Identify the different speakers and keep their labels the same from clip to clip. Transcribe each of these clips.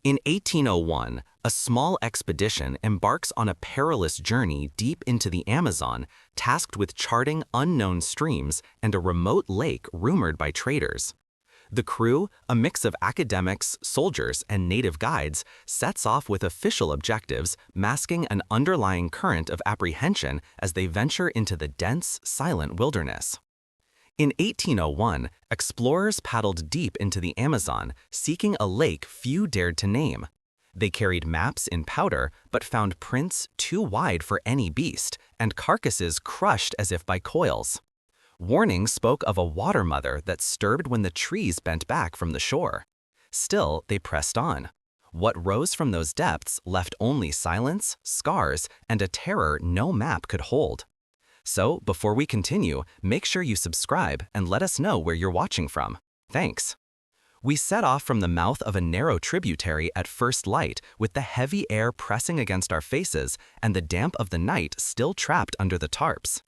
Speaker 1: In 1801, a small expedition embarks on a perilous journey deep into the Amazon, tasked with charting unknown streams and a remote lake rumored by traders. The crew, a mix of academics, soldiers, and native guides, sets off with official objectives, masking an underlying current of apprehension as they venture into the dense, silent wilderness. In 1801, explorers paddled deep into the Amazon, seeking a lake few dared to name. They carried maps in powder, but found prints too wide for any beast, and carcasses crushed as if by coils. Warnings spoke of a water mother that stirred when the trees bent back from the shore. Still, they pressed on. What rose from those depths left only silence, scars, and a terror no map could hold. So, before we continue, make sure you subscribe and let us know where you're watching from. Thanks. We set off from the mouth of a narrow tributary at first light, with the heavy air pressing against our faces and the damp of the night still trapped under the tarps.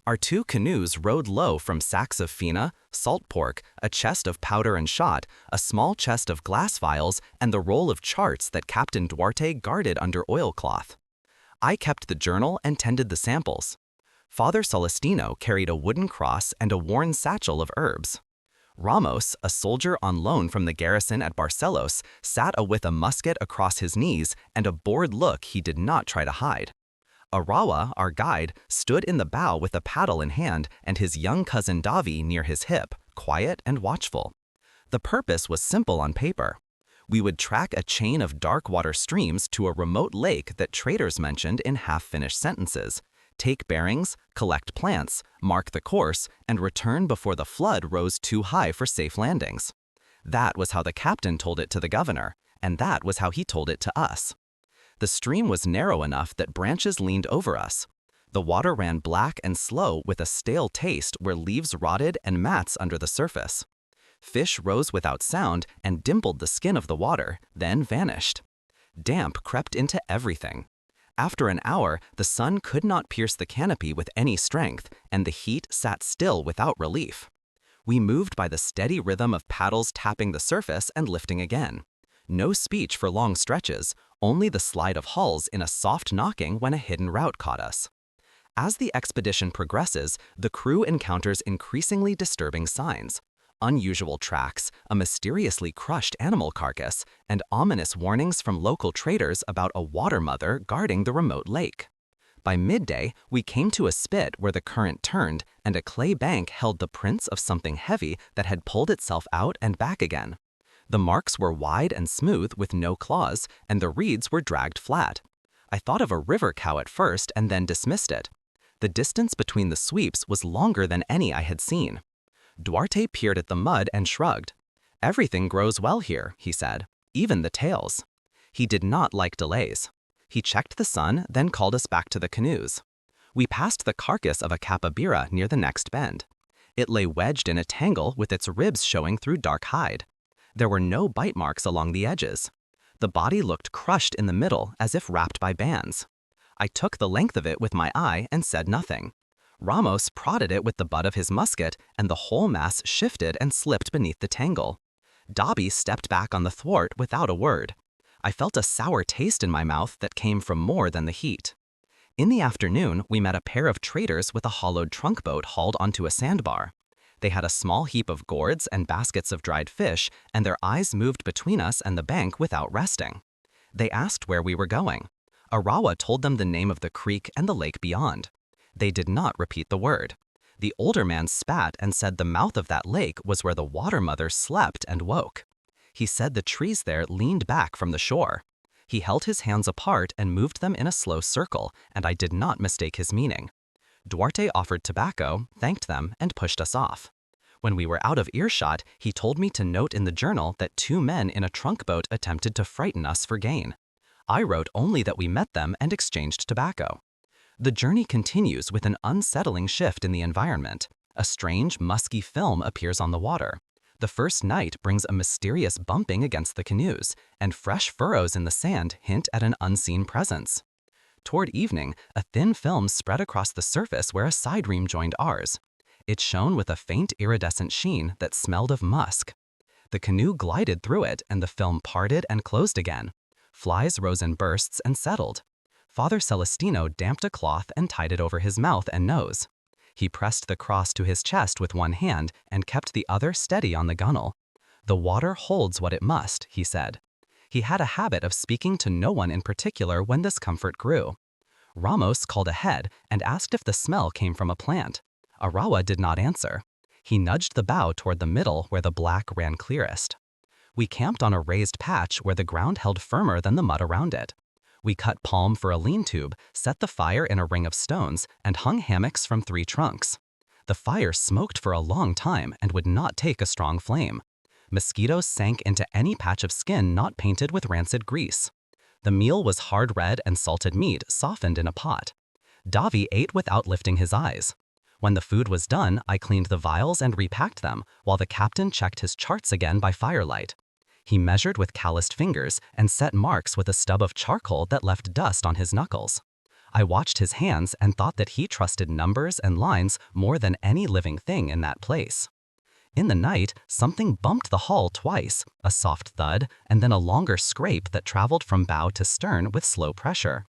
Speaker 1: Our two canoes rode low from sacks of fina, salt pork, a chest of powder and shot, a small chest of glass vials, and the roll of charts that Captain Duarte guarded under oilcloth. I kept the journal and tended the samples. Father Celestino carried a wooden cross and a worn satchel of herbs. Ramos, a soldier on loan from the garrison at Barcelos, sat with a musket across his knees and a bored look he did not try to hide. Arawa, our guide, stood in the bow with a paddle in hand and his young cousin Davi near his hip, quiet and watchful. The purpose was simple on paper. We would track a chain of dark water streams to a remote lake that traders mentioned in half-finished sentences, take bearings, collect plants, mark the course, and return before the flood rose too high for safe landings. That was how the captain told it to the governor, and that was how he told it to us. The stream was narrow enough that branches leaned over us. The water ran black and slow with a stale taste where leaves rotted and mats under the surface. Fish rose without sound and dimpled the skin of the water, then vanished. Damp crept into everything. After an hour, the sun could not pierce the canopy with any strength, and the heat sat still without relief. We moved by the steady rhythm of paddles tapping the surface and lifting again. No speech for long stretches, only the slide of hulls in a soft knocking when a hidden route caught us. As the expedition progresses, the crew encounters increasingly disturbing signs. Unusual tracks, a mysteriously crushed animal carcass, and ominous warnings from local traders about a water mother guarding the remote lake. By midday, we came to a spit where the current turned, and a clay bank held the prints of something heavy that had pulled itself out and back again. The marks were wide and smooth with no claws, and the reeds were dragged flat. I thought of a river cow at first and then dismissed it. The distance between the sweeps was longer than any I had seen. Duarte peered at the mud and shrugged. "Everything grows well here," he said, "even the tails." He did not like delays. He checked the sun, then called us back to the canoes. We passed the carcass of a capybara near the next bend. It lay wedged in a tangle with its ribs showing through dark hide. There were no bite marks along the edges. The body looked crushed in the middle as if wrapped by bands. I took the length of it with my eye and said nothing. Ramos prodded it with the butt of his musket, and the whole mass shifted and slipped beneath the tangle. Dobby stepped back on the thwart without a word. I felt a sour taste in my mouth that came from more than the heat. In the afternoon, we met a pair of traders with a hollowed trunk boat hauled onto a sandbar. They had a small heap of gourds and baskets of dried fish, and their eyes moved between us and the bank without resting. They asked where we were going. Arawa told them the name of the creek and the lake beyond. They did not repeat the word. The older man spat and said the mouth of that lake was where the water mother slept and woke. He said the trees there leaned back from the shore. He held his hands apart and moved them in a slow circle, and I did not mistake his meaning. Duarte offered tobacco, thanked them, and pushed us off. When we were out of earshot, he told me to note in the journal that 2 men in a trunk boat attempted to frighten us for gain. I wrote only that we met them and exchanged tobacco. The journey continues with an unsettling shift in the environment. A strange, musky film appears on the water. The first night brings a mysterious bumping against the canoes, and fresh furrows in the sand hint at an unseen presence. Toward evening, a thin film spread across the surface where a side ream joined ours. It shone with a faint iridescent sheen that smelled of musk. The canoe glided through it and the film parted and closed again. Flies rose in bursts and settled. Father Celestino damped a cloth and tied it over his mouth and nose. He pressed the cross to his chest with one hand and kept the other steady on the gunwale. "The water holds what it must," he said. He had a habit of speaking to no one in particular when discomfort grew. Ramos called ahead and asked if the smell came from a plant. Arawa did not answer. He nudged the bow toward the middle where the black ran clearest. We camped on a raised patch where the ground held firmer than the mud around it. We cut palm for a lean tube, set the fire in a ring of stones, and hung hammocks from 3 trunks. The fire smoked for a long time and would not take a strong flame. Mosquitoes sank into any patch of skin not painted with rancid grease. The meal was hard red and salted meat softened in a pot. Davi ate without lifting his eyes. When the food was done, I cleaned the vials and repacked them, while the captain checked his charts again by firelight. He measured with calloused fingers and set marks with a stub of charcoal that left dust on his knuckles. I watched his hands and thought that he trusted numbers and lines more than any living thing in that place. In the night, something bumped the hull twice, a soft thud, and then a longer scrape that traveled from bow to stern with slow pressure.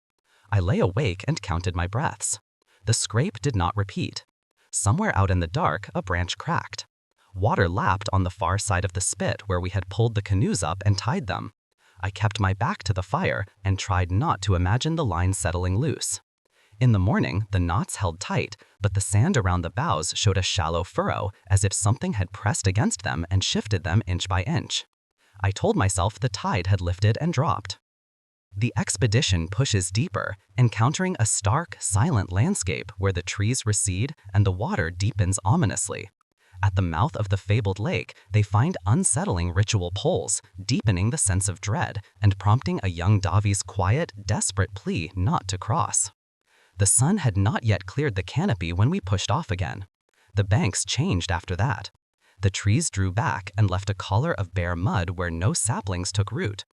Speaker 1: I lay awake and counted my breaths. The scrape did not repeat. Somewhere out in the dark, a branch cracked. Water lapped on the far side of the spit where we had pulled the canoes up and tied them. I kept my back to the fire and tried not to imagine the line settling loose. In the morning, the knots held tight, but the sand around the bows showed a shallow furrow, as if something had pressed against them and shifted them inch by inch. I told myself the tide had lifted and dropped. The expedition pushes deeper, encountering a stark, silent landscape where the trees recede and the water deepens ominously. At the mouth of the fabled lake, they find unsettling ritual poles, deepening the sense of dread and prompting a young Davi's quiet, desperate plea not to cross. The sun had not yet cleared the canopy when we pushed off again. The banks changed after that. The trees drew back and left a collar of bare mud where no saplings took root.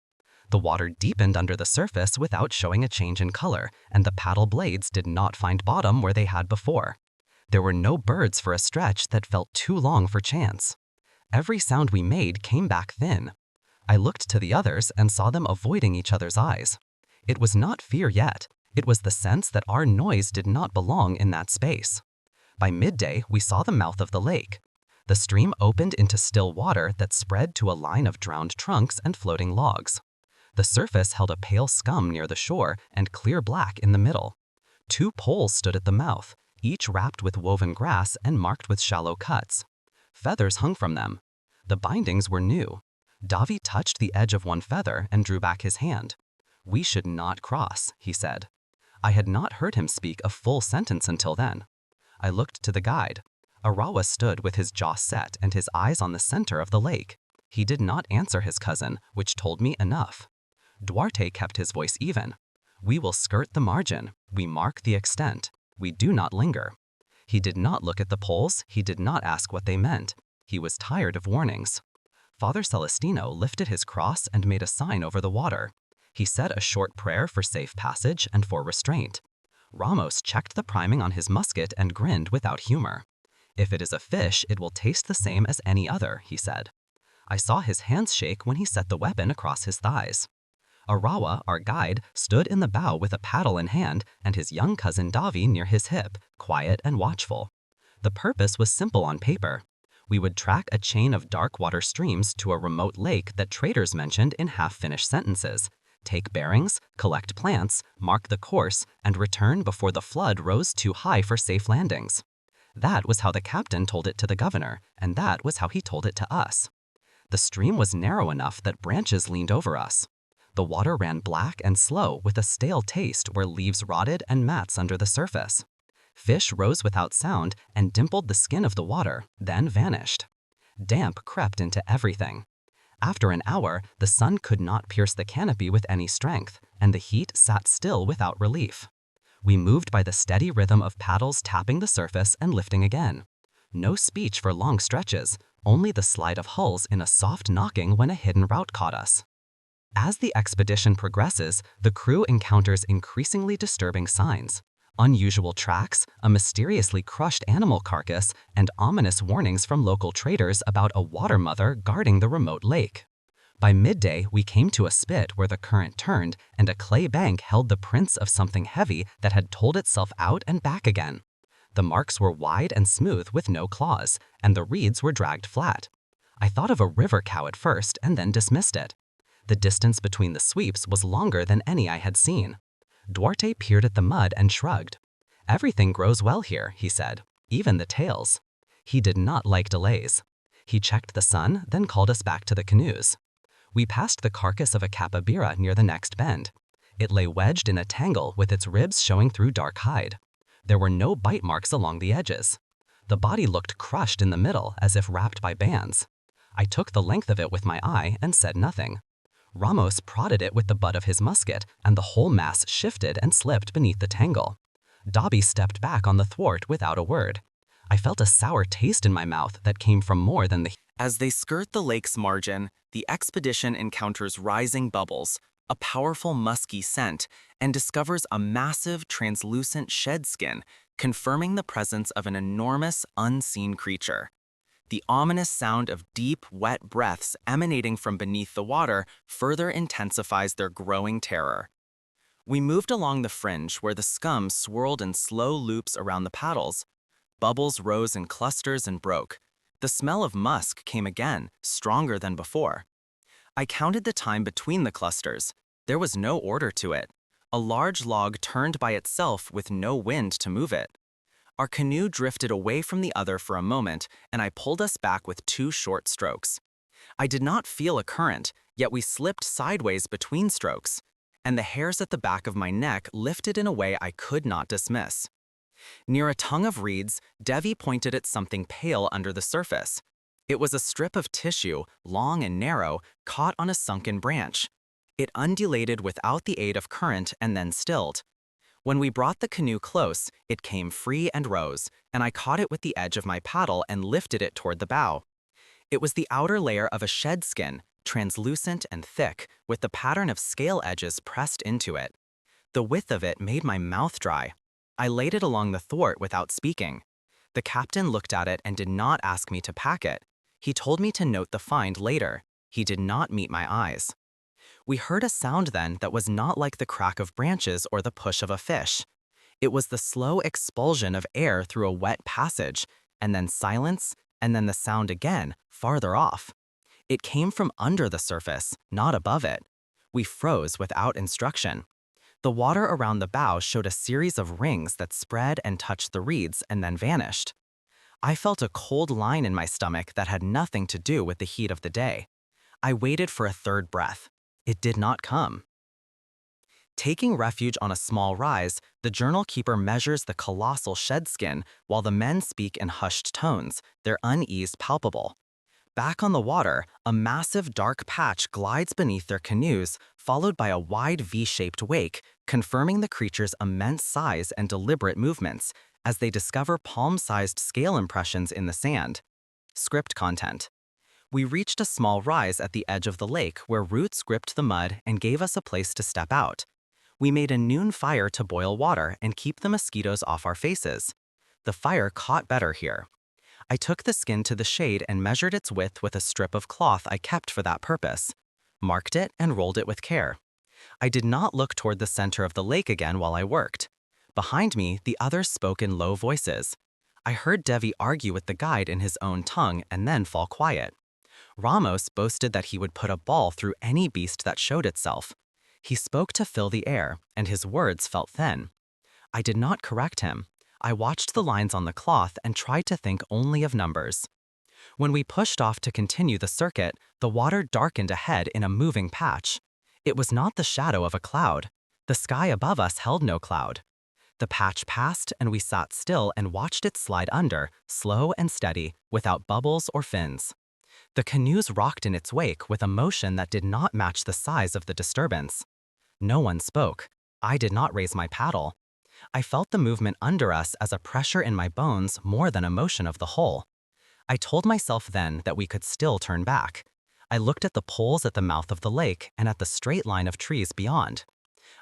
Speaker 1: The water deepened under the surface without showing a change in color, and the paddle blades did not find bottom where they had before. There were no birds for a stretch that felt too long for chance. Every sound we made came back thin. I looked to the others and saw them avoiding each other's eyes. It was not fear yet. It was the sense that our noise did not belong in that space. By midday, we saw the mouth of the lake. The stream opened into still water that spread to a line of drowned trunks and floating logs. The surface held a pale scum near the shore and clear black in the middle. 2 poles stood at the mouth, each wrapped with woven grass and marked with shallow cuts. Feathers hung from them. The bindings were new. Davi touched the edge of one feather and drew back his hand. "We should not cross," he said. I had not heard him speak a full sentence until then. I looked to the guide. Arawa stood with his jaw set and his eyes on the center of the lake. He did not answer his cousin, which told me enough. Duarte kept his voice even. "We will skirt the margin. We mark the extent. We do not linger." He did not look at the poles. He did not ask what they meant. He was tired of warnings. Father Celestino lifted his cross and made a sign over the water. He said a short prayer for safe passage and for restraint. Ramos checked the priming on his musket and grinned without humor. "If it is a fish, it will taste the same as any other," he said. I saw his hands shake when he set the weapon across his thighs. Arawa, our guide, stood in the bow with a paddle in hand and his young cousin Davi near his hip, quiet and watchful. The purpose was simple on paper. We would track a chain of dark water streams to a remote lake that traders mentioned in half-finished sentences, take bearings, collect plants, mark the course, and return before the flood rose too high for safe landings. That was how the captain told it to the governor, and that was how he told it to us. The stream was narrow enough that branches leaned over us. The water ran black and slow with a stale taste where leaves rotted and mats under the surface. Fish rose without sound and dimpled the skin of the water, then vanished. Damp crept into everything. After an hour, the sun could not pierce the canopy with any strength, and the heat sat still without relief. We moved by the steady rhythm of paddles tapping the surface and lifting again. No speech for long stretches, only the slide of hulls in a soft knocking when a hidden route caught us. As the expedition progresses, the crew encounters increasingly disturbing signs. Unusual tracks, a mysteriously crushed animal carcass, and ominous warnings from local traders about a water mother guarding the remote lake. By midday, we came to a spit where the current turned and a clay bank held the prints of something heavy that had told itself out and back again. The marks were wide and smooth with no claws, and the reeds were dragged flat. I thought of a river cow at first and then dismissed it. The distance between the sweeps was longer than any I had seen. Duarte peered at the mud and shrugged. "Everything grows well here," he said, "even the tails." He did not like delays. He checked the sun, then called us back to the canoes. We passed the carcass of a capybara near the next bend. It lay wedged in a tangle with its ribs showing through dark hide. There were no bite marks along the edges. The body looked crushed in the middle as if wrapped by bands. I took the length of it with my eye and said nothing. Ramos prodded it with the butt of his musket, and the whole mass shifted and slipped beneath the tangle. Dobby stepped back on the thwart without a word. I felt a sour taste in my mouth that came from more than the heat. As they skirt the lake's margin, the expedition encounters rising bubbles, a powerful musky scent, and discovers a massive, translucent shed skin, confirming the presence of an enormous, unseen creature. The ominous sound of deep, wet breaths emanating from beneath the water further intensifies their growing terror. We moved along the fringe where the scum swirled in slow loops around the paddles. Bubbles rose in clusters and broke. The smell of musk came again, stronger than before. I counted the time between the clusters. There was no order to it. A large log turned by itself with no wind to move it. Our canoe drifted away from the other for a moment, and I pulled us back with 2 short strokes. I did not feel a current, yet we slipped sideways between strokes, and the hairs at the back of my neck lifted in a way I could not dismiss. Near a tongue of reeds, Devi pointed at something pale under the surface. It was a strip of tissue, long and narrow, caught on a sunken branch. It undulated without the aid of current and then stilled. When we brought the canoe close, it came free and rose, and I caught it with the edge of my paddle and lifted it toward the bow. It was the outer layer of a shed skin, translucent and thick, with the pattern of scale edges pressed into it. The width of it made my mouth dry. I laid it along the thwart without speaking. The captain looked at it and did not ask me to pack it. He told me to note the find later. He did not meet my eyes. We heard a sound then that was not like the crack of branches or the push of a fish. It was the slow expulsion of air through a wet passage, and then silence, and then the sound again, farther off. It came from under the surface, not above it. We froze without instruction. The water around the bow showed a series of rings that spread and touched the reeds and then vanished. I felt a cold line in my stomach that had nothing to do with the heat of the day. I waited for a third breath. It did not come. Taking refuge on a small rise, the journal keeper measures the colossal shed skin while the men speak in hushed tones, their unease palpable. Back on the water, a massive dark patch glides beneath their canoes, followed by a wide V-shaped wake, confirming the creature's immense size and deliberate movements, as they discover palm-sized scale impressions in the sand. Script content. We reached a small rise at the edge of the lake where roots gripped the mud and gave us a place to step out. We made a noon fire to boil water and keep the mosquitoes off our faces. The fire caught better here. I took the skin to the shade and measured its width with a strip of cloth I kept for that purpose, marked it and rolled it with care. I did not look toward the center of the lake again while I worked. Behind me, the others spoke in low voices. I heard Devi argue with the guide in his own tongue and then fall quiet. Ramos boasted that he would put a ball through any beast that showed itself. He spoke to fill the air, and his words felt thin. I did not correct him. I watched the lines on the cloth and tried to think only of numbers. When we pushed off to continue the circuit, the water darkened ahead in a moving patch. It was not the shadow of a cloud. The sky above us held no cloud. The patch passed, and we sat still and watched it slide under, slow and steady, without bubbles or fins. The canoes rocked in its wake with a motion that did not match the size of the disturbance. No one spoke. I did not raise my paddle. I felt the movement under us as a pressure in my bones more than a motion of the hull. I told myself then that we could still turn back. I looked at the poles at the mouth of the lake and at the straight line of trees beyond.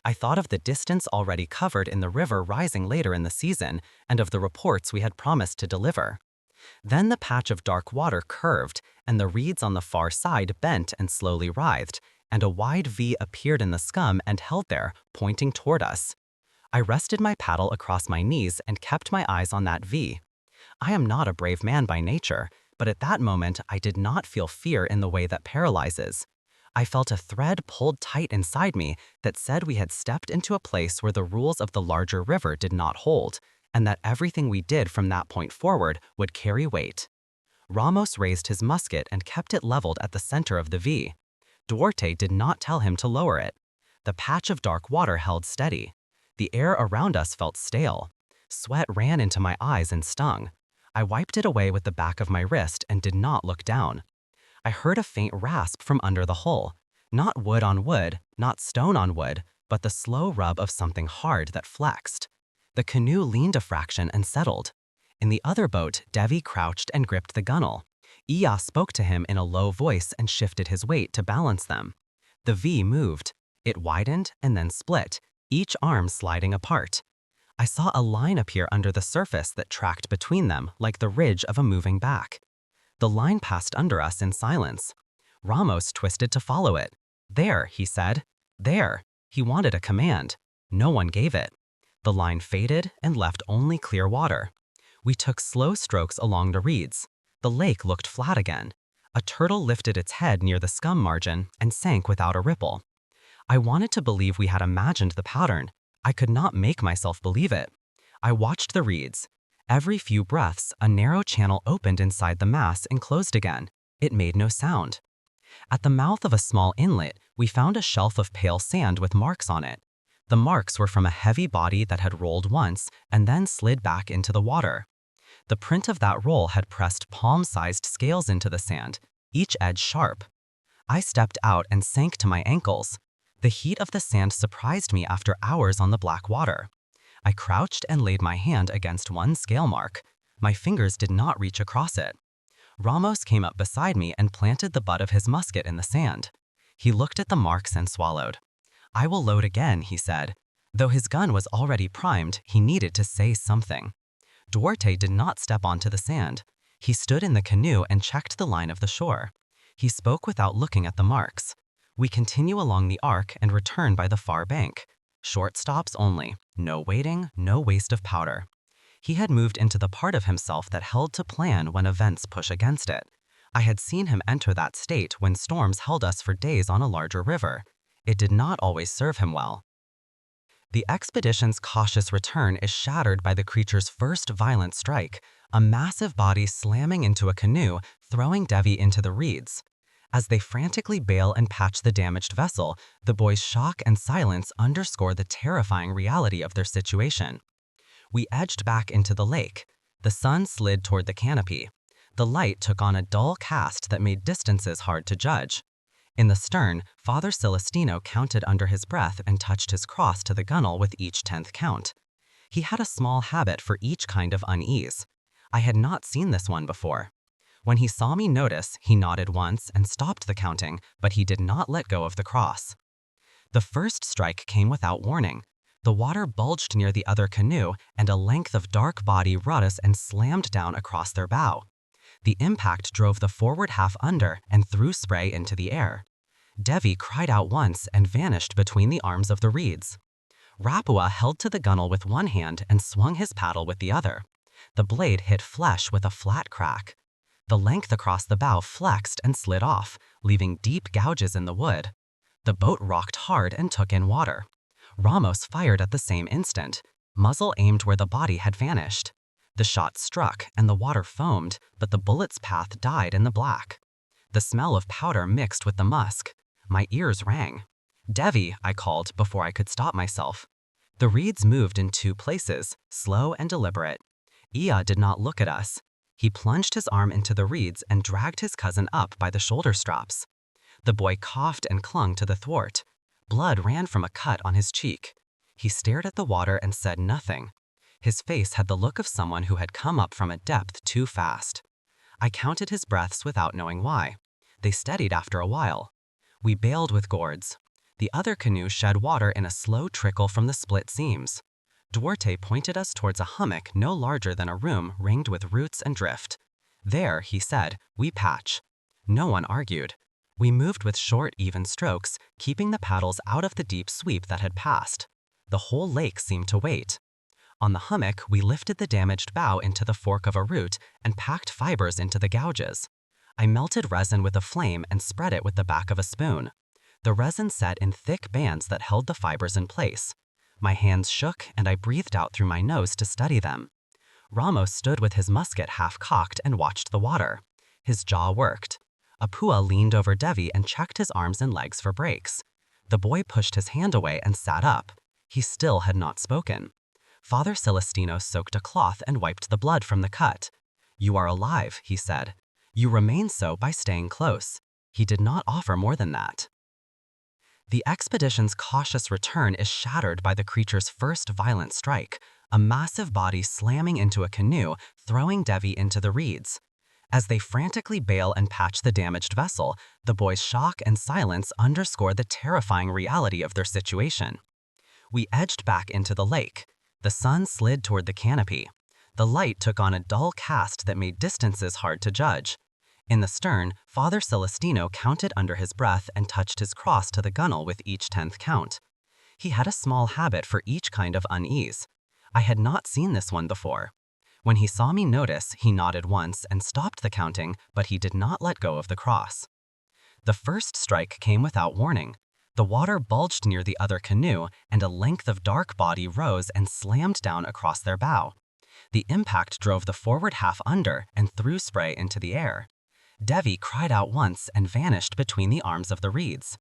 Speaker 1: I thought of the distance already covered in the river rising later in the season and of the reports we had promised to deliver. Then the patch of dark water curved, and the reeds on the far side bent and slowly writhed, and a wide V appeared in the scum and held there, pointing toward us. I rested my paddle across my knees and kept my eyes on that V. I am not a brave man by nature, but at that moment I did not feel fear in the way that paralyzes. I felt a thread pulled tight inside me that said we had stepped into a place where the rules of the larger river did not hold, and that everything we did from that point forward would carry weight. Ramos raised his musket and kept it leveled at the center of the V. Duarte did not tell him to lower it. The patch of dark water held steady. The air around us felt stale. Sweat ran into my eyes and stung. I wiped it away with the back of my wrist and did not look down. I heard a faint rasp from under the hull. Not wood on wood, not stone on wood, but the slow rub of something hard that flexed. The canoe leaned a fraction and settled. In the other boat, Devi crouched and gripped the gunwale. Iya spoke to him in a low voice and shifted his weight to balance them. The V moved. It widened and then split, each arm sliding apart. I saw a line appear under the surface that tracked between them like the ridge of a moving back. The line passed under us in silence. Ramos twisted to follow it. "There," he said. "There." He wanted a command. No one gave it. The line faded and left only clear water. We took slow strokes along the reeds. The lake looked flat again. A turtle lifted its head near the scum margin and sank without a ripple. I wanted to believe we had imagined the pattern. I could not make myself believe it. I watched the reeds. Every few breaths, a narrow channel opened inside the mass and closed again. It made no sound. At the mouth of a small inlet, we found a shelf of pale sand with marks on it. The marks were from a heavy body that had rolled once and then slid back into the water. The print of that roll had pressed palm-sized scales into the sand, each edge sharp. I stepped out and sank to my ankles. The heat of the sand surprised me after hours on the black water. I crouched and laid my hand against one scale mark. My fingers did not reach across it. Ramos came up beside me and planted the butt of his musket in the sand. He looked at the marks and swallowed. "I will load again," he said. Though his gun was already primed, he needed to say something. Duarte did not step onto the sand. He stood in the canoe and checked the line of the shore. He spoke without looking at the marks. We continue along the arc and return by the far bank. Short stops only. No waiting, no waste of powder. He had moved into the part of himself that held to plan when events push against it. I had seen him enter that state when storms held us for days on a larger river. It did not always serve him well. The expedition's cautious return is shattered by the creature's first violent strike, a massive body slamming into a canoe, throwing Devi into the reeds. As they frantically bail and patch the damaged vessel, the boys' shock and silence underscore the terrifying reality of their situation. We edged back into the lake. The sun slid toward the canopy. The light took on a dull cast that made distances hard to judge. In the stern, Father Celestino counted under his breath and touched his cross to the gunwale with each 10th count. He had a small habit for each kind of unease. I had not seen this one before. When he saw me notice, he nodded once and stopped the counting, but he did not let go of the cross. The first strike came without warning. The water bulged near the other canoe, and a length of dark body rut us and slammed down across their bow. The impact drove the forward half under and threw spray into the air. Devi cried out once and vanished between the arms of the reeds. Rapua held to the gunwale with one hand and swung his paddle with the other. The blade hit flesh with a flat crack. The length across the bow flexed and slid off, leaving deep gouges in the wood. The boat rocked hard and took in water. Ramos fired at the same instant. Muzzle aimed where the body had vanished. The shot struck and the water foamed, but the bullet's path died in the black. The smell of powder mixed with the musk. My ears rang. "Devi," I called before I could stop myself. The reeds moved in two places, slow and deliberate. Iya did not look at us. He plunged his arm into the reeds and dragged his cousin up by the shoulder straps. The boy coughed and clung to the thwart. Blood ran from a cut on his cheek. He stared at the water and said nothing. His face had the look of someone who had come up from a depth too fast. I counted his breaths without knowing why. They steadied after a while. We bailed with gourds.
Speaker 2: The other canoe shed water in a slow trickle from the split seams. Duarte pointed us towards a hummock no larger than a room ringed with roots and drift. There, he said, we patch. No one argued. We moved with short, even strokes, keeping the paddles out of the deep sweep that had passed. The whole lake seemed to wait. On the hummock, we lifted the damaged bow into the fork of a root and packed fibers into the gouges. I melted resin with a flame and spread it with the back of a spoon. The resin set in thick bands that held the fibers in place. My hands shook and I breathed out through my nose to study them. Ramos stood with his musket half-cocked and watched the water. His jaw worked. Apua leaned over Devi and checked his arms and legs for breaks. The boy pushed his hand away and sat up. He still had not spoken. Father Celestino soaked a cloth and wiped the blood from the cut. "You are alive," he said. "You remain so by staying close." He did not offer more than that. The expedition's cautious return is shattered by the creature's first violent strike, a massive body slamming into a canoe, throwing Devi into the reeds. As they frantically bail and patch the damaged vessel, the boys' shock and silence underscore the terrifying reality of their situation. We edged back into the lake. The sun slid toward the canopy. The light took on a dull cast that made distances hard to judge. In the stern, Father Celestino counted under his breath and touched his cross to the gunwale with each 10th count. He had a small habit for each kind of unease. I had not seen this one before. When he saw me notice, he nodded once and stopped the counting, but he did not let go of the cross. The first strike came without warning. The water bulged near the other canoe, and a length of dark body rose and slammed down across their bow. The impact drove the forward half under and threw spray into the air. Devi cried out once and vanished between the arms of the reeds.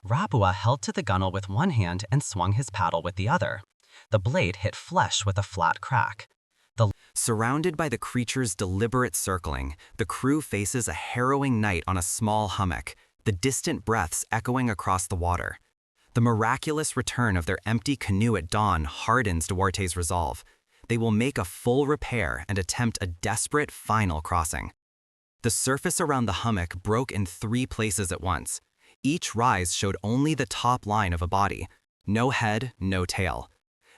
Speaker 2: Rapua held to the gunwale with one hand and swung his paddle with the other. The blade hit flesh with a flat crack.
Speaker 1: Surrounded by the creature's deliberate circling, the crew faces a harrowing night on a small hummock, the distant breaths echoing across the water. The miraculous return of their empty canoe at dawn hardens Duarte's resolve. They will make a full repair and attempt a desperate final crossing. The surface around the hummock broke in 3 places at once. Each rise showed only the top line of a body. No head, no tail.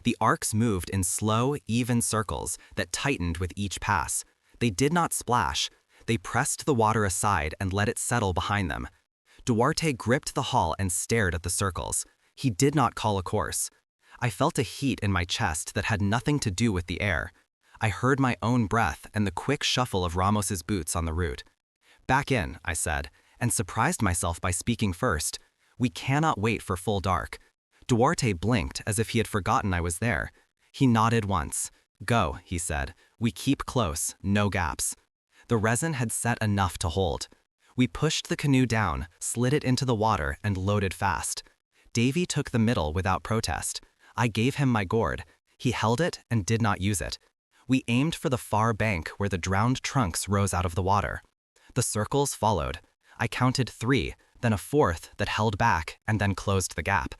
Speaker 1: The arcs moved in slow, even circles that tightened with each pass. They did not splash. They pressed the water aside and let it settle behind them. Duarte gripped the hull and stared at the circles. He did not call a course. I felt a heat in my chest that had nothing to do with the air. I heard my own breath and the quick shuffle of Ramos's boots on the route. "Back in," I said, and surprised myself by speaking first. "We cannot wait for full dark." Duarte blinked as if he had forgotten I was there. He nodded once. "Go," he said. "We keep close, no gaps." The resin had set enough to hold. We pushed the canoe down, slid it into the water, and loaded fast. Davy took the middle without protest. I gave him my gourd. He held it and did not use it. We aimed for the far bank where the drowned trunks rose out of the water. The circles followed. I counted 3, then a 4th that held back and then closed the gap.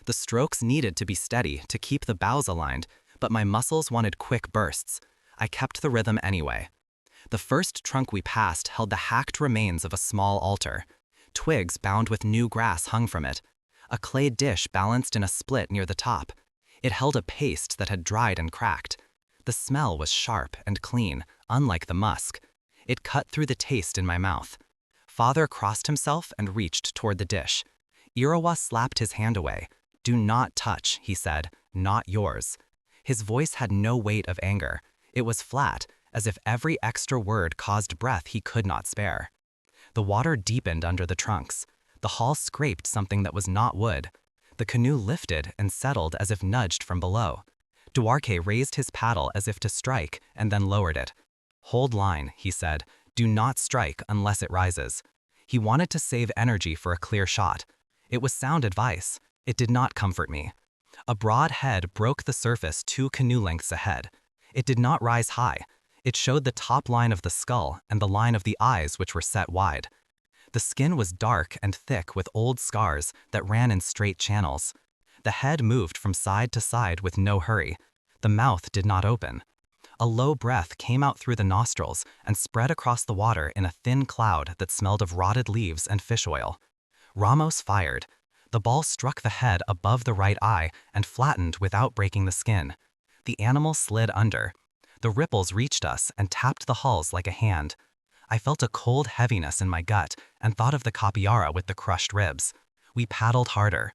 Speaker 1: The strokes needed to be steady to keep the bows aligned, but my muscles wanted quick bursts. I kept the rhythm anyway. The first trunk we passed held the hacked remains of a small altar. Twigs bound with new grass hung from it. A clay dish balanced in a split near the top. It held a paste that had dried and cracked. The smell was sharp and clean, unlike the musk. It cut through the taste in my mouth. Father crossed himself and reached toward the dish. Irawa slapped his hand away. "Do not touch," he said, "not yours." His voice had no weight of anger. It was flat, as if every extra word caused breath he could not spare. The water deepened under the trunks. The hull scraped something that was not wood. The canoe lifted and settled as if nudged from below. Duarte raised his paddle as if to strike and then lowered it. "Hold line," he said. "Do not strike unless it rises." He wanted to save energy for a clear shot. It was sound advice. It did not comfort me. A broad head broke the surface 2 canoe lengths ahead. It did not rise high. It showed the top line of the skull and the line of the eyes, which were set wide. The skin was dark and thick with old scars that ran in straight channels. The head moved from side to side with no hurry. The mouth did not open. A low breath came out through the nostrils and spread across the water in a thin cloud that smelled of rotted leaves and fish oil. Ramos fired.
Speaker 2: The ball struck the head above the right eye and flattened without breaking the skin. The animal slid under. The ripples reached us and tapped the hulls like a hand. I felt a cold heaviness in my gut and thought of the capybara with the crushed ribs. We paddled harder.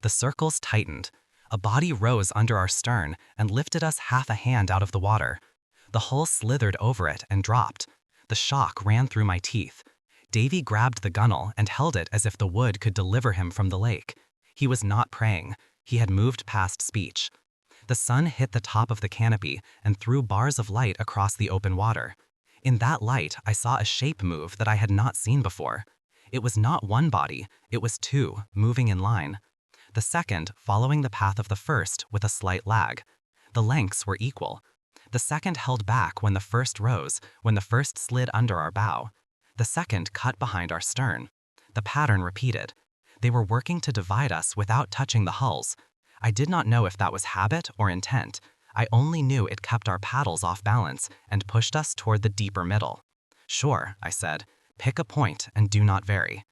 Speaker 2: The circles tightened. A body rose under our stern and lifted us half a hand out of the water. The hull slithered over it and dropped. The shock ran through my teeth. Davy grabbed the gunwale and held it as if the wood could deliver him from the lake. He was not praying. He had moved past speech. The sun hit the top of the canopy and threw bars of light across the open water. In that light, I saw a shape move that I had not seen before. It was not one body, it was two, moving in line. The second following the path of the first with a slight lag. The lengths were equal. The second held back when the first rose, when the first slid under our bow. The second cut behind our stern. The pattern repeated. They were working to divide us without touching the hulls. I did not know if that was habit or intent. I only knew it kept our paddles off balance and pushed us toward the deeper middle. Sure, I said, pick a point and do not vary.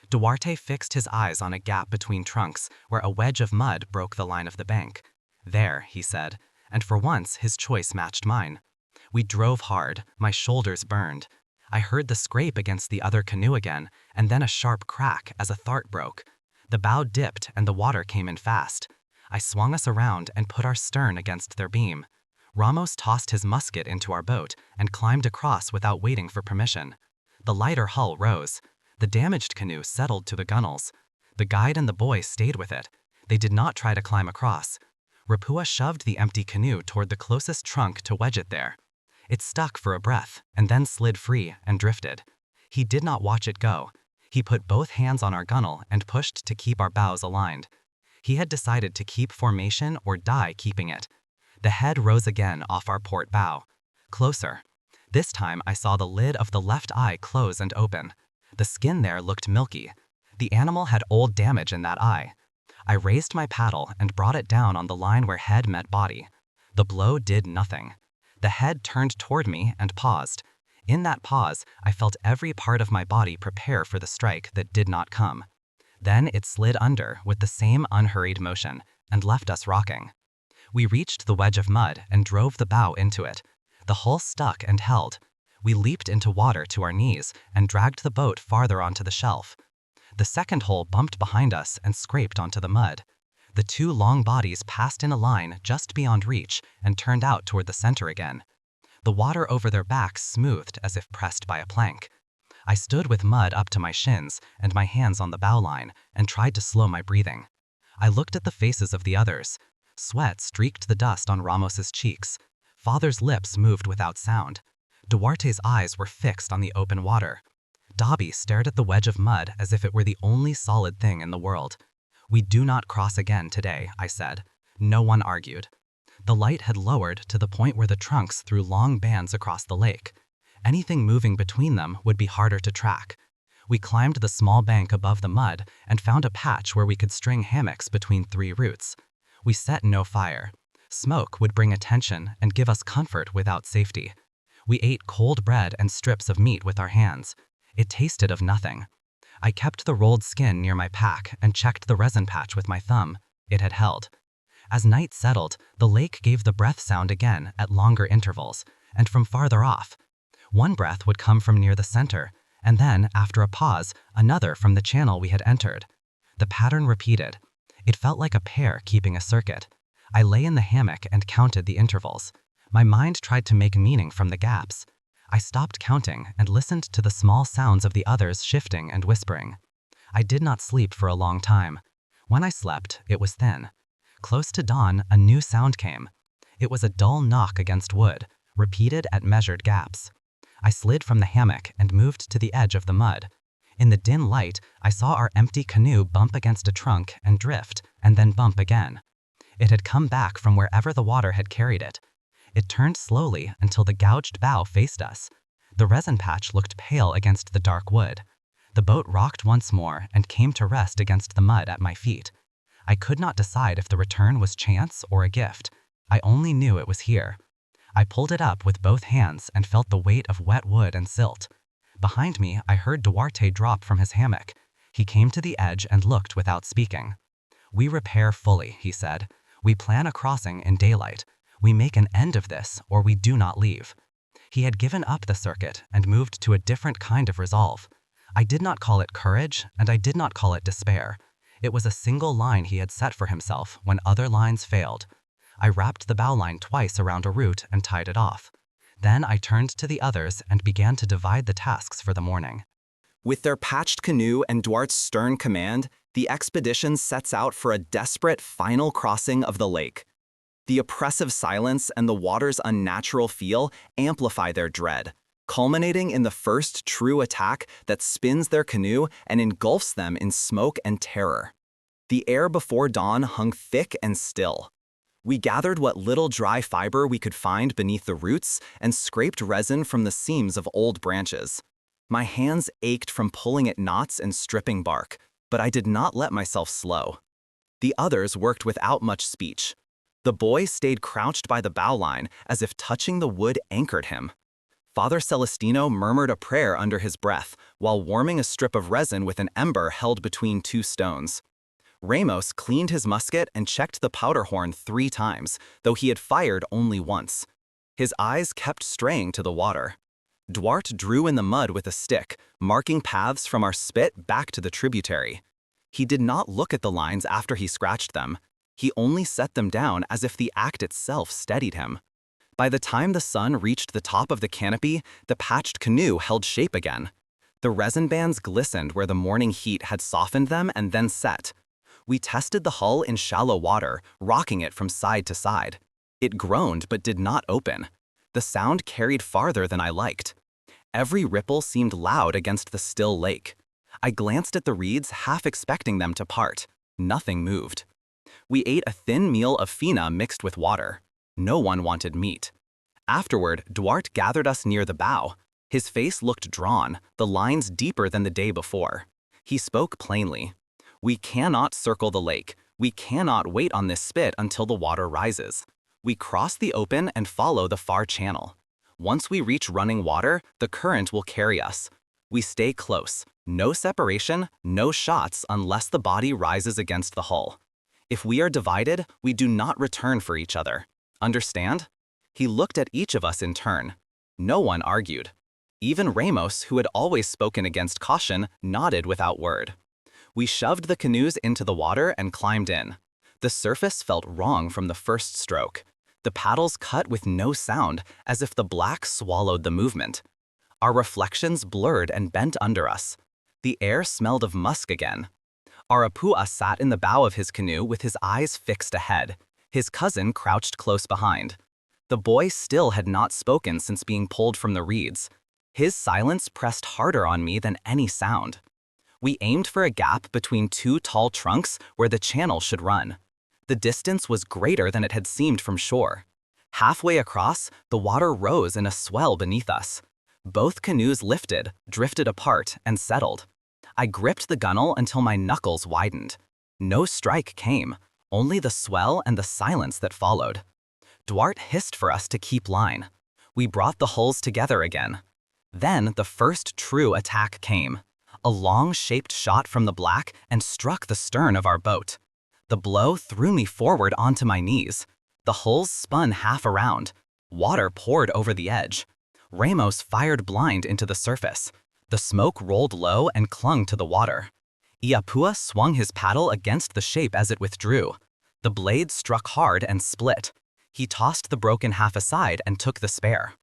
Speaker 2: Duarte fixed his eyes on a gap between trunks where a wedge of mud broke the line of the bank. There, he said, and for once his choice matched mine. We drove hard, my shoulders burned. I heard the scrape against the other canoe again, and then a sharp crack as a thart broke. The bow dipped and the water came in fast. I swung us around and put our stern against their beam. Ramos tossed his musket into our boat and climbed across without waiting for permission. The lighter hull rose. The damaged canoe settled to the gunwales. The guide and the boy stayed with it. They did not try to climb across. Rapua shoved the empty canoe toward the closest trunk to wedge it there. It stuck for a breath and then slid free and drifted. He did not watch it go. He put both hands on our gunwale and pushed to keep our bows aligned. He had decided to keep formation or die keeping it. The head rose again off our port bow. Closer. This time I saw the lid of the left eye close and open. The skin there looked milky. The animal had old damage in that eye. I raised my paddle and brought it down on the line where head met body. The blow did nothing. The head turned toward me and paused. In that pause, I felt every part of my body prepare for the strike that did not come. Then it slid under with the same unhurried motion and left us rocking. We reached the wedge of mud and drove the bow into it. The hull stuck and held. We leaped into water to our knees and dragged the boat farther onto the shelf. The second hull bumped behind us and scraped onto the mud. The two long bodies passed in a line just beyond reach and turned out toward the center again. The water over their backs smoothed as if pressed by a plank. I stood with mud up to my shins and my hands on the bow line and tried to slow my breathing. I looked at the faces of the others. Sweat streaked the dust on Ramos's cheeks. Father's lips moved without sound. Duarte's eyes were fixed on the open water. Dobby stared at the wedge of mud as if it were the only solid thing in the world. We do not cross again today, I said. No one argued. The light had lowered to the point where the trunks threw long bands across the lake. Anything moving between them would be harder to track. We climbed the small bank above the mud and found a patch where we could string hammocks between three roots. We set no fire. Smoke would bring attention and give us comfort without safety. We ate cold bread and strips of meat with our hands. It tasted of nothing. I kept the rolled skin near my pack and checked the resin patch with my thumb. It had held. As night settled, the lake gave the breath sound again at longer intervals, and from farther off. One breath would come from near the center, and then, after a pause, another from the channel we had entered. The pattern repeated. It felt like a pair keeping a circuit. I lay in the hammock and counted the intervals. My mind tried to make meaning from the gaps. I stopped counting and listened to the small sounds of the others shifting and whispering. I did not sleep for a long time. When I slept, it was thin. Close to dawn, a new sound came. It was a dull knock against wood, repeated at measured gaps. I slid from the hammock and moved to the edge of the mud. In the dim light, I saw our empty canoe bump against a trunk and drift, and then bump again. It had come back from wherever the water had carried it. It turned slowly until the gouged bow faced us. The resin patch looked pale against the dark wood. The boat rocked once more and came to rest against the mud at my feet. I could not decide if the return was chance or a gift. I only knew it was here. I pulled it up with both hands and felt the weight of wet wood and silt. Behind me, I heard Duarte drop from his hammock. He came to the edge and looked without speaking. "We repair fully," he said. "We plan a crossing in daylight. We make an end of this, or we do not leave." He had given up the circuit and moved to a different kind of resolve. I did not call it courage, and I did not call it despair. It was a single line he had set for himself when other lines failed. I wrapped the bow line twice around a root and tied it off. Then I turned to the others and began to divide the tasks for the morning.
Speaker 1: With their patched canoe and Duarte's stern command, the expedition sets out for a desperate final crossing of the lake. The oppressive silence and the water's unnatural feel amplify their dread, culminating in the first true attack that spins their canoe and engulfs them in smoke and terror. The air before dawn hung thick and still. We gathered what little dry fiber we could find beneath the roots and scraped resin from the seams of old branches. My hands ached from pulling at knots and stripping bark, but I did not let myself slow. The others worked without much speech. The boy stayed crouched by the bow line as if touching the wood anchored him. Father Celestino murmured a prayer under his breath while warming a strip of resin with an ember held between two stones. Ramos cleaned his musket and checked the powder horn 3 times, though he had fired only once. His eyes kept straying to the water. Duarte drew in the mud with a stick, marking paths from our spit back to the tributary. He did not look at the lines after he scratched them. He only set them down as if the act itself steadied him. By the time the sun reached the top of the canopy, the patched canoe held shape again. The resin bands glistened where the morning heat had softened them and then set. We tested the hull in shallow water, rocking it from side to side. It groaned but did not open. The sound carried farther than I liked. Every ripple seemed loud against the still lake. I glanced at the reeds, half expecting them to part. Nothing moved. We ate a thin meal of fina mixed with water. No one wanted meat. Afterward, Duarte gathered us near the bow. His face looked drawn, the lines deeper than the day before. He spoke plainly. "We cannot circle the lake. We cannot wait on this spit until the water rises. We cross the open and follow the far channel. Once we reach running water, the current will carry us. We stay close. No separation, no shots unless the body rises against the hull. If we are divided, we do not return for each other. Understand?" He looked at each of us in turn. No one argued. Even Ramos, who had always spoken against caution, nodded without word. We shoved the canoes into the water and climbed in. The surface felt wrong from the first stroke. The paddles cut with no sound, as if the black swallowed the movement. Our reflections blurred and bent under us. The air smelled of musk again. Our apua sat in the bow of his canoe with his eyes fixed ahead. His cousin crouched close behind. The boy still had not spoken since being pulled from the reeds. His silence pressed harder on me than any sound. We aimed for a gap between 2 tall trunks where the channel should run. The distance was greater than it had seemed from shore. Halfway across, the water rose in a swell beneath us. Both canoes lifted, drifted apart, and settled. I gripped the gunwale until my knuckles widened. No strike came, only the swell and the silence that followed. Duarte hissed for us to keep line. We brought the hulls together again. Then the first true attack came. A long-shaped shot from the black and struck the stern of our boat. The blow threw me forward onto my knees. The hulls spun half around. Water poured over the edge. Ramos fired blind into the surface. The smoke rolled low and clung to the water. Iapua swung his paddle against the shape as it withdrew. The blade struck hard and split. He tossed the broken half aside and took the spare.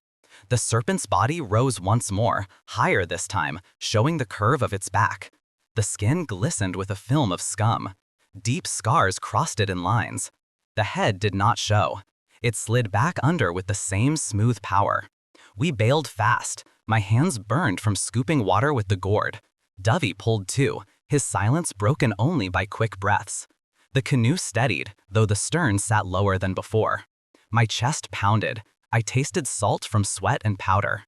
Speaker 1: The serpent's body rose once more, higher this time, showing the curve of its back. The skin glistened with a film of scum. Deep scars crossed it in lines. The head did not show. It slid back under with the same smooth power. We bailed fast. My hands burned from scooping water with the gourd. Dovey pulled too, his silence broken only by quick breaths. The canoe steadied, though the stern sat lower than before. My chest pounded. I tasted salt from sweat and powder.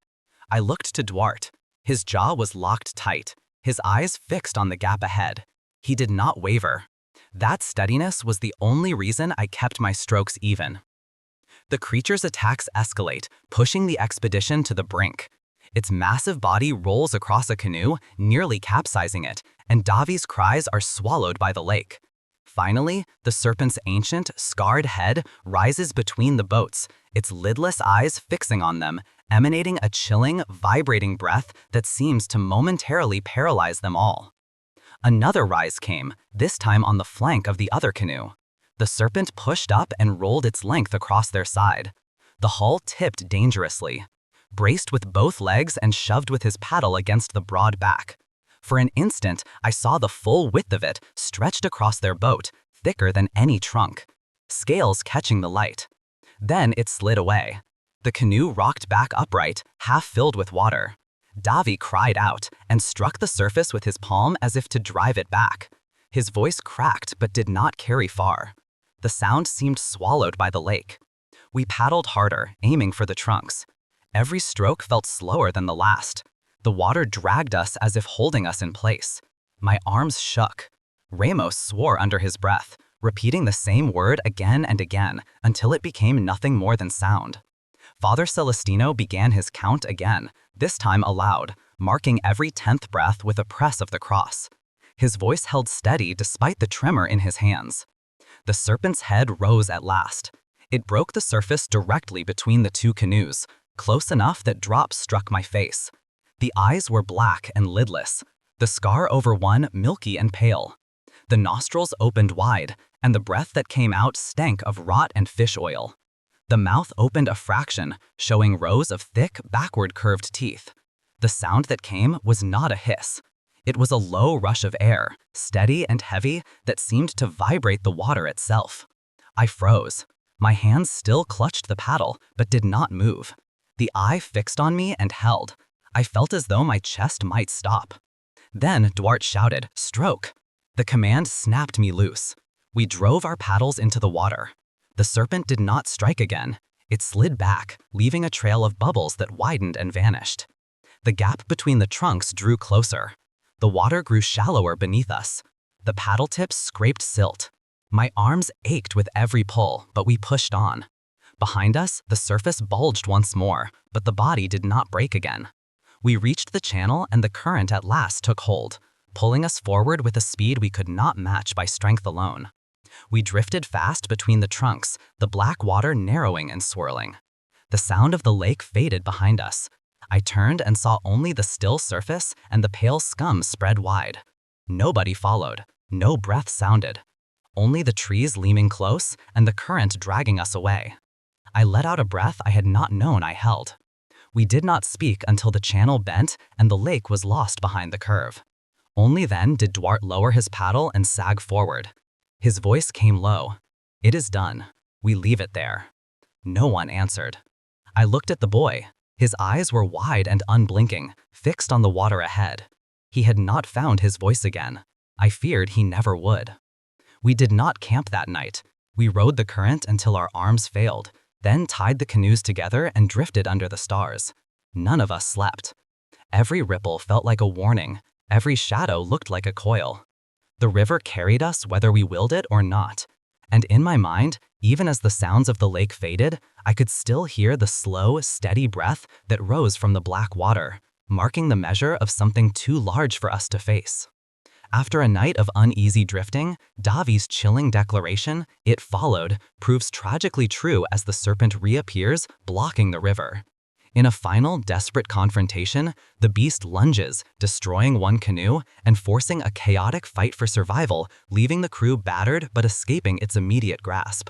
Speaker 1: I looked to Duarte. His jaw was locked tight, his eyes fixed on the gap ahead. He did not waver. That steadiness was the only reason I kept my strokes even. The creature's attacks escalate, pushing the expedition to the brink.
Speaker 2: Its massive body rolls across a canoe, nearly capsizing it, and Davi's cries are swallowed by the lake. Finally, the serpent's ancient, scarred head rises between the boats, its lidless eyes fixing on them, emanating a chilling, vibrating breath that seems to momentarily paralyze them all. Another rise came, this time on the flank of the other canoe. The serpent pushed up and rolled its length across their side. The hull tipped dangerously. Braced with both legs and shoved with his paddle against the broad back. For an instant, I saw the full width of it stretched across their boat, thicker than any trunk. Scales catching the light. Then it slid away. The canoe rocked back upright, half filled with water. Davi cried out and struck the surface with his palm as if to drive it back. His voice cracked but did not carry far. The sound seemed swallowed by the lake. We paddled harder, aiming for the trunks. Every stroke felt slower than the last. The water dragged us as if holding us in place. My arms shook. Ramos swore under his breath, repeating the same word again and again until it became nothing more than sound. Father Celestino began his count again, this time aloud, marking every 10th breath with a press of the cross. His voice held steady despite the tremor in his hands. The serpent's head rose at last. It broke the surface directly between the two canoes, close enough that drops struck my face. The eyes were black and lidless, the scar over one milky and pale. The nostrils opened wide, and the breath that came out stank of rot and fish oil. The mouth opened a fraction, showing rows of thick, backward-curved teeth. The sound that came was not a hiss. It was a low rush of air, steady and heavy, that seemed to vibrate the water itself. I froze. My hands still clutched the paddle, but did not move. The eye fixed on me and held. I felt as though my chest might stop. Then Duarte shouted, "Stroke!" The command snapped me loose. We drove our paddles into the water. The serpent did not strike again. It slid back, leaving a trail of bubbles that widened and vanished. The gap between the trunks drew closer. The water grew shallower beneath us. The paddle tips scraped silt. My arms ached with every pull, but we pushed on. Behind us, the surface bulged once more, but the body did not break again. We reached the channel and the current at last took hold, pulling us forward with a speed we could not match by strength alone. We drifted fast between the trunks, the black water narrowing and swirling. The sound of the lake faded behind us. I turned and saw only the still surface and the pale scum spread wide. Nobody followed. No breath sounded. Only the trees leaning close and the current dragging us away. I let out a breath I had not known I held. We did not speak until the channel bent and the lake was lost behind the curve. Only then did Duarte lower his paddle and sag forward. His voice came low. "It is done. We leave it there." No one answered. I looked at the boy. His eyes were wide and unblinking, fixed on the water ahead. He had not found his voice again. I feared he never would. We did not camp that night. We rode the current until our arms failed, then tied the canoes together and drifted under the stars. None of us slept. Every ripple felt like a warning. Every shadow looked like a coil. The river carried us whether we willed it or not. And in my mind, even as the sounds of the lake faded, I could still hear the slow, steady breath that rose from the black water, marking the measure of something too large for us to face. After a night of uneasy drifting, Davi's chilling declaration, "It followed," proves tragically true as the serpent reappears, blocking the river. In a final, desperate confrontation, the beast lunges, destroying one canoe and forcing a chaotic fight for survival, leaving the crew battered but escaping its immediate grasp.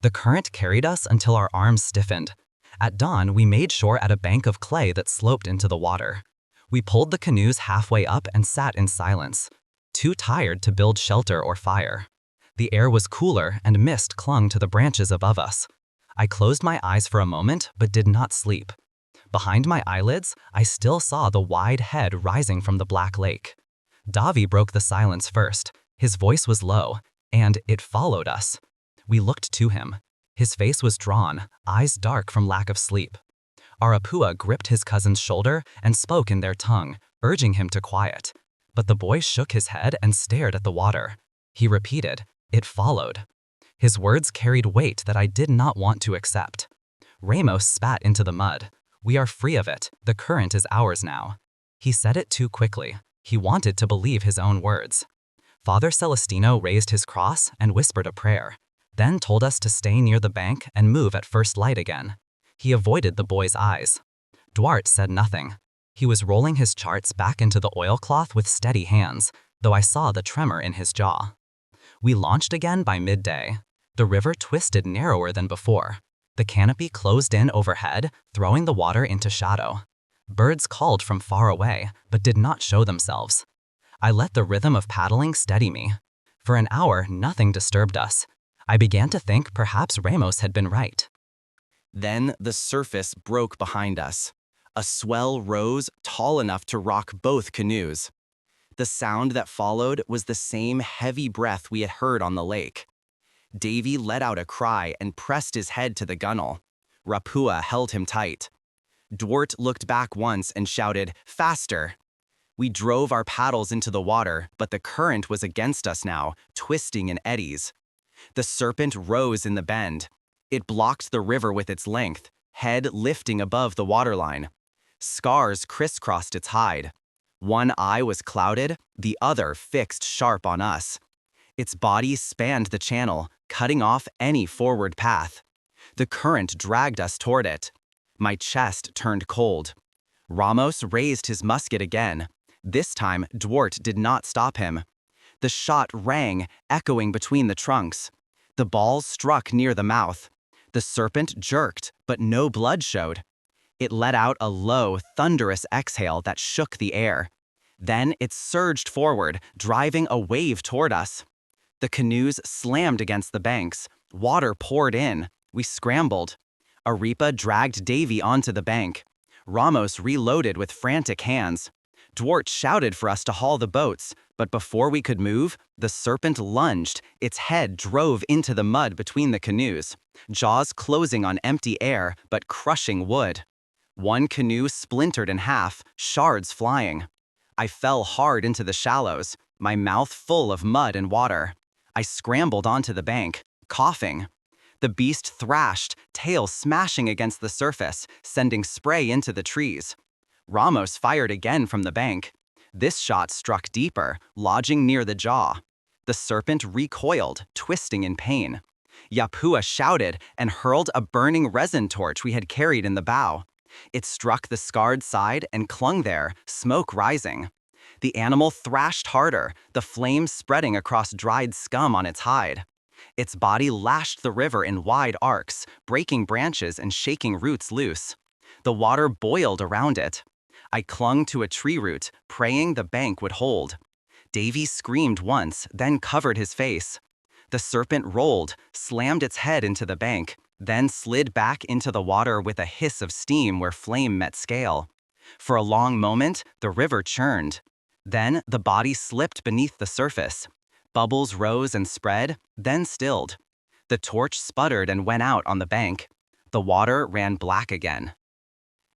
Speaker 2: The current carried us until our arms stiffened. At dawn, we made shore at a bank of clay that sloped into the water. We pulled the canoes halfway up and sat in silence, too tired to build shelter or fire. The air was cooler and mist clung to the branches above us. I closed my eyes for a moment but did not sleep. Behind my eyelids, I still saw the wide head rising from the black lake. Davi broke the silence first. His voice was low, and it followed us. We looked to him. His face was drawn, eyes dark from lack of sleep. Arapua gripped his cousin's shoulder and spoke in their tongue, urging him to quiet. But the boy shook his head and stared at the water. He repeated, "It followed." His words carried weight that I did not want to accept. Ramos spat into the mud. We are free of it. The current is ours now. He said it too quickly. He wanted to believe his own words. Father Celestino raised his cross and whispered a prayer, then told us to stay near the bank and move at first light again. He avoided the boy's eyes. Duarte said nothing. He was rolling his charts back into the oilcloth with steady hands, though I saw the tremor in his jaw. We launched again by midday. The river twisted narrower than before. The canopy closed in overhead, throwing the water into shadow. Birds called from far away, but did not show themselves. I let the rhythm of paddling steady me. For an hour, nothing disturbed us. I began to think perhaps Ramos had been right.
Speaker 1: Then the surface broke behind us. A swell rose tall enough to rock both canoes. The sound that followed was the same heavy breath we had heard on the lake. Davy let out a cry and pressed his head to the gunwale. Rapua held him tight. Duarte looked back once and shouted, "Faster!" We drove our paddles into the water, but the current was against us now, twisting in eddies. The serpent rose in the bend. It blocked the river with its length, head lifting above the waterline. Scars crisscrossed its hide. One eye was clouded, the other fixed sharp on us. Its body spanned the channel, cutting off any forward path. The current dragged us toward it. My chest turned cold. Ramos raised his musket again. This time, Duarte did not stop him. The shot rang, echoing between the trunks. The ball struck near the mouth. The serpent jerked, but no blood showed. It let out a low, thunderous exhale that shook the air. Then it surged forward, driving a wave toward us. The canoes slammed against the banks. Water poured in. We scrambled. Arepa dragged Davy onto the bank. Ramos reloaded with frantic hands. Duarte shouted for us to haul the boats, but before we could move, the serpent lunged. Its head drove into the mud between the canoes, jaws closing on empty air but crushing wood. One canoe splintered in half, shards flying. I fell hard into the shallows, my mouth full of mud and water. I scrambled onto the bank, coughing. The beast thrashed, tail smashing against the surface, sending spray into the trees. Ramos fired again from the bank. This shot struck deeper, lodging near the jaw. The serpent recoiled, twisting in pain. Yapua shouted and hurled a burning resin torch we had carried in the bow. It struck the scarred side and clung there, smoke rising. The animal thrashed harder, the flames spreading across dried scum on its hide. Its body lashed the river in wide arcs, breaking branches and shaking roots loose. The water boiled around it. I clung to a tree root, praying the bank would hold. Davy screamed once, then covered his face. The serpent rolled, slammed its head into the bank, then slid back into the water with a hiss of steam where flame met scale. For a long moment, the river churned. Then the body slipped beneath the surface. Bubbles rose and spread, then stilled. The torch sputtered and went out on the bank. The water ran black again.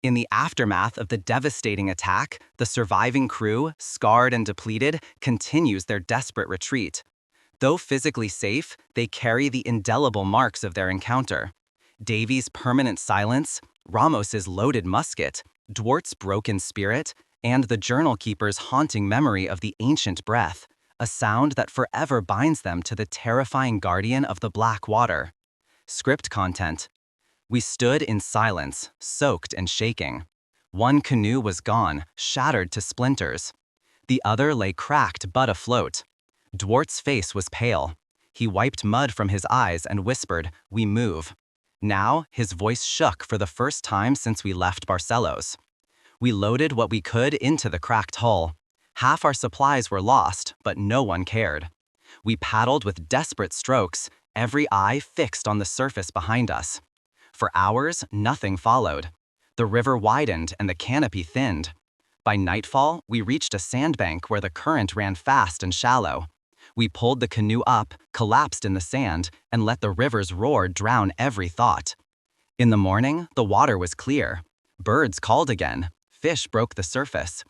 Speaker 1: In the aftermath of the devastating attack, the surviving crew, scarred and depleted, continues their desperate retreat. Though physically safe, they carry the indelible marks of their encounter. Davy's permanent silence, Ramos's loaded musket, Duarte's broken spirit, and the journal keeper's haunting memory of the ancient breath, a sound that forever binds them to the terrifying guardian of the black water. Script content. We stood in silence, soaked and shaking. One canoe was gone, shattered to splinters. The other lay cracked but afloat. Duarte's face was pale. He wiped mud from his eyes and whispered, "We move." Now, his voice shook for the first time since we left Barcelos. We loaded what we could into the cracked hull. Half our supplies were lost, but no one cared. We paddled with desperate strokes, every eye fixed on the surface behind us. For hours, nothing followed. The river widened and the canopy thinned. By nightfall, we reached a sandbank where the current ran fast and shallow. We pulled the canoe up, collapsed in the sand, and let the river's roar drown every thought. In the morning, the water was clear. Birds called again. Fish broke the surface.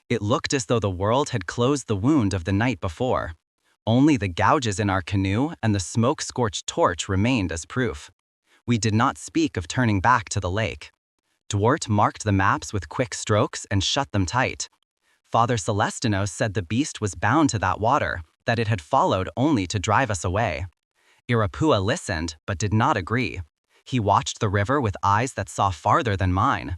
Speaker 1: It looked as though the world had closed the wound of the night before. Only the gouges in our canoe and the smoke-scorched torch remained as proof. We did not speak of turning back to the lake.
Speaker 2: Duarte marked the maps with quick strokes and shut them tight. Father Celestino said the beast was bound to that water, that it had followed only to drive us away. Irapua listened, but did not agree. He watched the river with eyes that saw farther than mine.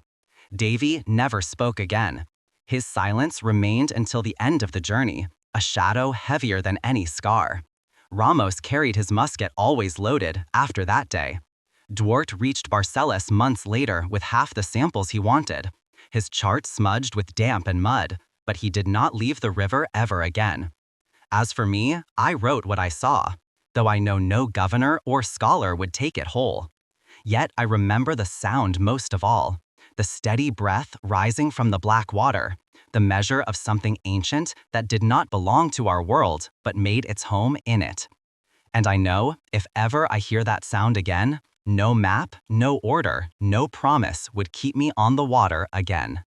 Speaker 2: Davy never spoke again. His silence remained until the end of the journey, a shadow heavier than any scar. Ramos carried his musket always loaded after that day. Duarte reached Barcelos months later with half the samples he wanted. His chart smudged with damp and mud, but he did not leave the river ever again. As for me, I wrote what I saw, though I know no governor or scholar would take it whole. Yet I remember the sound most of all, the steady breath rising from the black water, the measure of something ancient that did not belong to our world but made its home in it. And I know, if ever I hear that sound again, no map, no order, no promise would keep me on the water again.